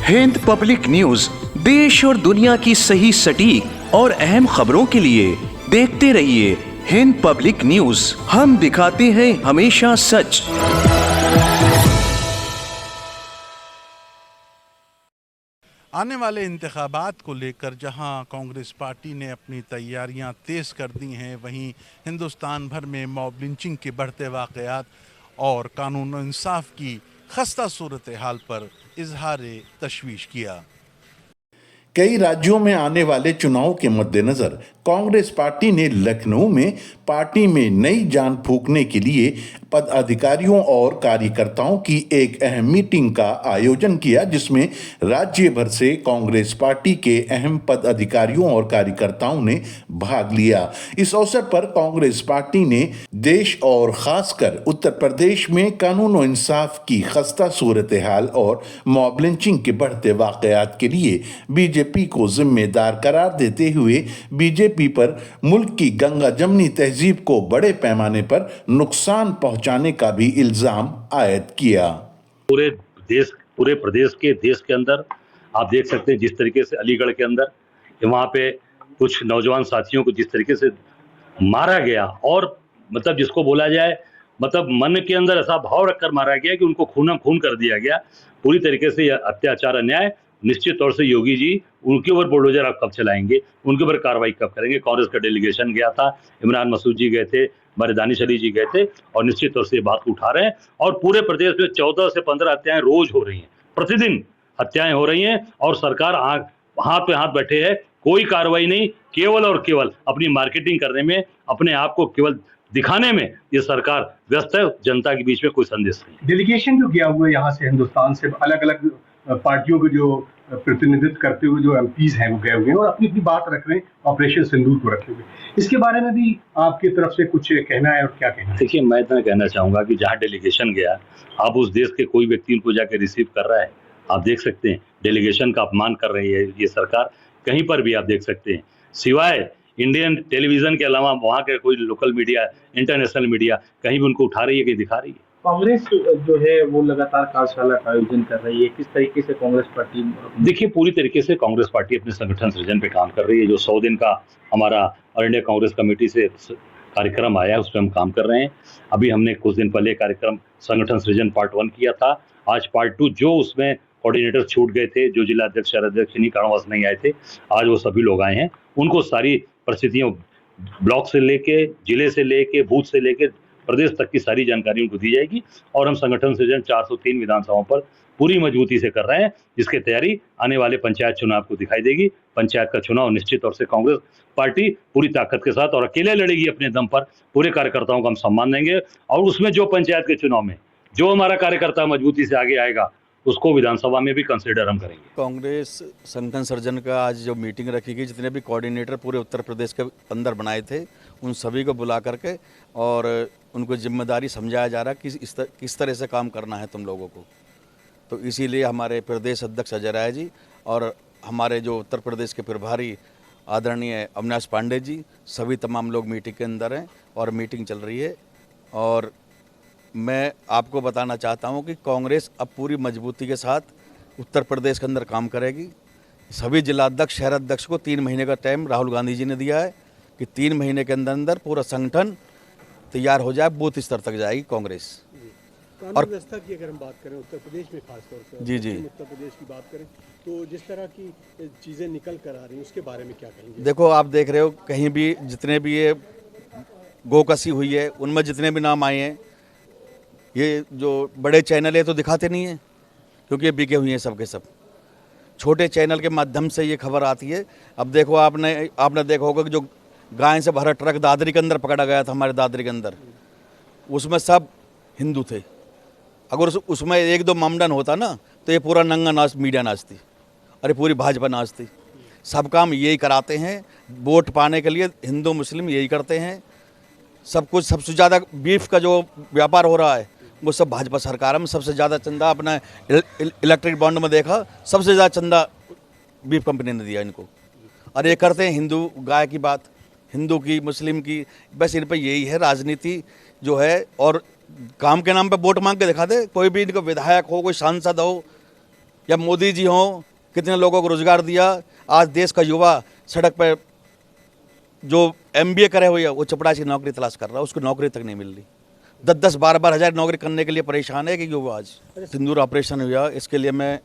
Hind public news देश और दुनिया की सही सटीक और अहम खबरों के लिए देखते रहिए हिंद पब्लिक न्यूज। हम दिखाते हैं हमेशा सच। आने वाले इंतखाबात को लेकर जहां कांग्रेस पार्टी ने अपनी तैयारियां तेज़ कर दी हैं, वहीं हिंदुस्तान भर में मॉब लिंचिंग के बढ़ते वाक़यात और कानून और इंसाफ की खस्ता सूरत हाल पर इजहार तशवीश किया। कई राज्यों में आने वाले चुनाव के मद्देनजर कांग्रेस पार्टी ने लखनऊ में पार्टी में नई जान फूंकने के लिए पदाधिकारियों और कार्यकर्ताओं की एक अहम मीटिंग का आयोजन किया, जिसमें राज्य भर से कांग्रेस पार्टी के अहम पदाधिकारियों और कार्यकर्ताओं ने भाग लिया। इस अवसर पर कांग्रेस पार्टी ने देश और खासकर उत्तर प्रदेश में कानून और इंसाफ की खस्ता सूरत हाल और मॉब लिंचिंग के बढ़ते वाकयात के लिए बीजेपी को जिम्मेदार करार देते हुए बीजेपी पर मुल्क की गंगा जमनी तहजीब को बड़े पैमाने पर नुकसान पहुंचाने का भी इल्जाम आयद किया। पूरे प्रदेश के देश के अंदर आप देख सकते हैं जिस तरीके से अलीगढ़ के अंदर वहां पे कुछ नौजवान साथियों को जिस तरीके से मारा गया, और मतलब जिसको बोला जाए मतलब मन के अंदर ऐसा भाव रखकर मारा गया कि उनको खून कर दिया गया। पूरी तरीके से यह अत्याचार अन्याय। निश्चित तौर से योगी जी उनके ऊपर बुलडोजर आप कब चलाएंगे, उनके ऊपर कार्रवाई कब करेंगे। कांग्रेस का डेलीगेशन गया था, इमरान मसूद जी गए थे, हमारे दानिश अली जी गए थे, और निश्चित तौर से ये बात उठा रहे हैं। और पूरे प्रदेश में 14 से 15 हत्याएं रोज हो रही हैं, प्रतिदिन हत्याएं हो रही हैं, और सरकार हाथ पे हाथ बैठे है, कोई कार्रवाई नहीं। केवल और केवल अपनी मार्केटिंग करने में, अपने आप को केवल दिखाने में ये सरकार व्यस्त है, जनता के बीच में कोई संदेश नहीं। डेलीगेशन जो गया हुआ है यहाँ से, हिंदुस्तान से अलग अलग पार्टियों के जो प्रतिनिधित्व करते हुए जो एमपीज हैं वो गए हुए हैं और अपनी अपनी बात रख रहे हैं, ऑपरेशन सिंदूर को रखे हुए। इसके बारे में भी आपकी तरफ से कुछ कहना है और क्या कहना है? देखिए, मैं इतना कहना चाहूंगा कि जहाँ डेलीगेशन गया, आप उस देश के कोई व्यक्ति उनको जाके रिसीव कर रहा है, आप देख सकते हैं डेलीगेशन का अपमान कर रही है ये सरकार। कहीं पर भी आप देख सकते हैं, सिवाय इंडियन टेलीविजन के अलावा वहाँ के कोई लोकल मीडिया, इंटरनेशनल मीडिया कहीं भी उनको उठा रही है कि दिखा रही है। कांग्रेस जो है वो लगातार कार्यशाला का आयोजन कर रही है, किस तरीके से कांग्रेस पार्टी? देखिए, पूरी तरीके से कांग्रेस पार्टी अपने संगठन सृजन पे काम कर रही है। जो 100 दिन का हमारा ऑल इंडिया कांग्रेस कमेटी से कार्यक्रम आया है, उस पर हम काम कर रहे हैं। अभी हमने कुछ दिन पहले कार्यक्रम संगठन सृजन पार्ट 1 किया था। आज पार्ट 2, जो उसमें कोऑर्डिनेटर छूट गए थे, जो जिला अध्यक्ष शहराध्यक्ष इन्हीं कारणवश नहीं आए थे, आज वो सभी लोग आए हैं। उनको सारी परिस्थितियों, ब्लॉक से लेके, जिले से लेके, बूथ से लेके प्रदेश तक की सारी जानकारी उनको दी जाएगी। और हम संगठन सृजन 403 विधानसभाओं पर पूरी मजबूती से कर रहे हैं, जिसकी तैयारी आने वाले पंचायत चुनाव को दिखाई देगी। पंचायत का चुनाव निश्चित तौर से कांग्रेस पार्टी पूरी ताकत के साथ और अकेले लड़ेगी अपने दम पर। पूरे कार्यकर्ताओं का हम सम्मान देंगे, और उसमें जो पंचायत के चुनाव में जो हमारा कार्यकर्ता मजबूती से आगे आएगा, उसको विधानसभा में भी कंसिडर हम करेंगे। कांग्रेस संगठन सर्जन का आज जो मीटिंग रखी गई, जितने भी कोऑर्डिनेटर पूरे उत्तर प्रदेश के अंदर बनाए थे, उन सभी को बुला करके और उनको जिम्मेदारी समझाया जा रहा है कि किस तरह से काम करना है तुम लोगों को। तो इसीलिए हमारे प्रदेश अध्यक्ष अजय राय जी और हमारे जो उत्तर प्रदेश के प्रभारी आदरणीय अविनाश पांडे जी, सभी तमाम लोग मीटिंग के अंदर हैं और मीटिंग चल रही है। और मैं आपको बताना चाहता हूं कि कांग्रेस अब पूरी मजबूती के साथ उत्तर प्रदेश के अंदर काम करेगी। सभी जिलाध्यक्ष, शहराध्यक्ष को 3 महीने का टाइम राहुल गांधी जी ने दिया है कि 3 महीने के अंदर अंदर पूरा संगठन तैयार हो जाए, बूथ स्तर तक जाएगी कांग्रेस। कानून व्यवस्था की अगर हम बात करें उत्तर प्रदेश में, खासतौर से जी उत्तर प्रदेश की बात करें, तो जिस तरह की चीज़ें निकल कर आ रही हैं उसके बारे में क्या कहेंगे? देखो, आप देख रहे हो कहीं भी जितने भी ये गोकसी हुई है, उनमें जितने भी नाम आए हैं, ये जो बड़े चैनल है तो दिखाते नहीं हैं, क्योंकि ये बिके हुए हैं सब के सब। छोटे चैनल के माध्यम से ये खबर आती है। अब देखो, आपने देखा होगा कि जो गाय से भरा ट्रक दादरी के अंदर पकड़ा गया था, हमारे दादरी के अंदर, उसमें सब हिंदू थे। अगर उसमें 1-2 मामडन होता ना, तो ये पूरा नंगा नाच मीडिया नाचती, अरे पूरी भाजपा नाचती। सब काम यही कराते हैं, वोट पाने के लिए हिंदू मुस्लिम यही करते हैं। सब कुछ, सबसे ज़्यादा बीफ का जो व्यापार हो रहा है वो सब भाजपा सरकार में। सबसे ज़्यादा चंदा अपना इलेक्ट्रिक बॉन्ड में देखा, सबसे ज़्यादा चंदा बीफ कंपनी ने दिया इनको। और ये करते हैं हिंदू गाय की बात, हिंदू की, मुस्लिम की, बस इन पर यही है राजनीति जो है। और काम के नाम पे वोट मांग के दिखा दे। कोई भी इनका विधायक हो, कोई सांसद हो, या मोदी जी हों, कितने लोगों को रोजगार दिया। आज देश का युवा सड़क पर जो MBA करे हुए है वो चपरासी की नौकरी तलाश कर रहा है, उसको नौकरी तक नहीं मिल रही। 10-10, 12-12 हज़ार नौकरी करने के लिए परेशान है कि युवा। आज सिंदूर ऑपरेशन हुआ, इसके लिए मैं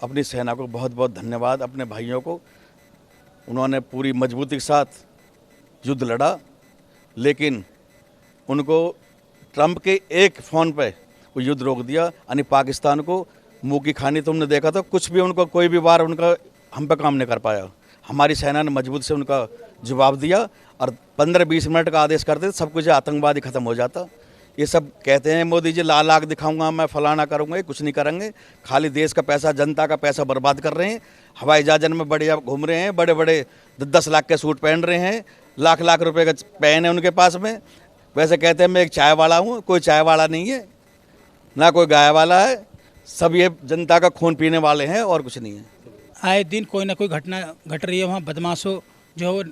अपनी सेना को बहुत बहुत धन्यवाद, अपने भाइयों को। उन्होंने पूरी मजबूती के साथ युद्ध लड़ा, लेकिन उनको ट्रंप के एक फ़ोन पे वो युद्ध रोक दिया। यानी पाकिस्तान को मुँह की खानी तुमने देखा था, कुछ भी उनको कोई भी वार उनका हम पे काम नहीं कर पाया। हमारी सेना ने मजबूत से उनका जवाब दिया और 15-20 मिनट का आदेश करते सब कुछ आतंकवादी ख़त्म हो जाता। ये सब कहते हैं मोदी जी लाल आग दिखाऊंगा, मैं फलाना करूंगा, ये कुछ नहीं करेंगे। खाली देश का पैसा, जनता का पैसा बर्बाद कर रहे हैं। हवाई जहाज में बढ़िया घूम रहे हैं, बड़े बड़े 10-10 लाख के सूट पहन रहे हैं, लाख रुपए का पेन है उनके पास में। वैसे कहते हैं मैं एक चाय वाला हूँ, कोई चाय वाला नहीं है, ना कोई गाय वाला है। सब ये जनता का खून पीने वाले हैं और कुछ नहीं है। आए दिन कोई ना कोई घटना घट रही है। वहाँ बदमाशों जो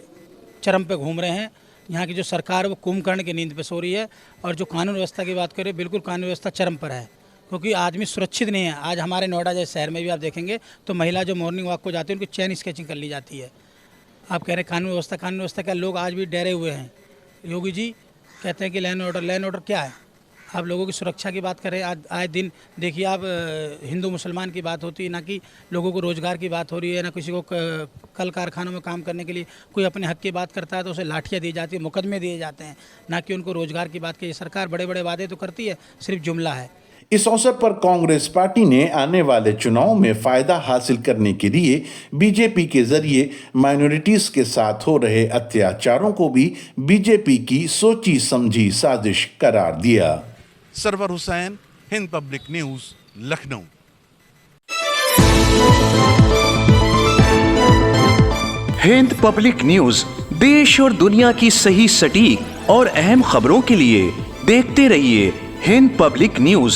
चरम पे घूम रहे हैं। यहाँ की जो सरकार है वो कुंभकर्ण की नींद पे सो रही है। और जो कानून व्यवस्था की बात करें, बिल्कुल कानून व्यवस्था चरम पर है, क्योंकि आदमी सुरक्षित नहीं है। आज हमारे नोएडा जैसे शहर में भी आप देखेंगे तो महिला जो मॉर्निंग वॉक को जाती है उनकी चेन स्केचिंग कर ली जाती है। आप कह रहे हैं कानून व्यवस्था क्या, लोग आज भी डरे हुए हैं। योगी जी कहते हैं कि लैंड ऑर्डर क्या है। आप लोगों की सुरक्षा की बात करें, आज आए दिन देखिए आप हिंदू मुसलमान की बात होती है, ना कि लोगों को रोज़गार की बात हो रही है, ना किसी को कल कारखानों में काम करने के लिए कोई अपने हक की बात करता है तो उसे लाठियाँ दी जाती है, मुकदमे दिए जाते हैं, ना कि उनको रोज़गार की बात की। सरकार बड़े बड़े वादे तो करती है, सिर्फ जुमला है। इस अवसर पर कांग्रेस पार्टी ने आने वाले चुनाव में फायदा हासिल करने के लिए बीजेपी के जरिए माइनॉरिटीज के साथ हो रहे अत्याचारों को भी बीजेपी की सोची समझी साजिश करार दिया। Sarwar Hussain, Hind public news, Lucknow. Hind public news देश और दुनिया की सही, सटीक और अहम खबरों के लिए देखते रहिए हिंद पब्लिक न्यूज।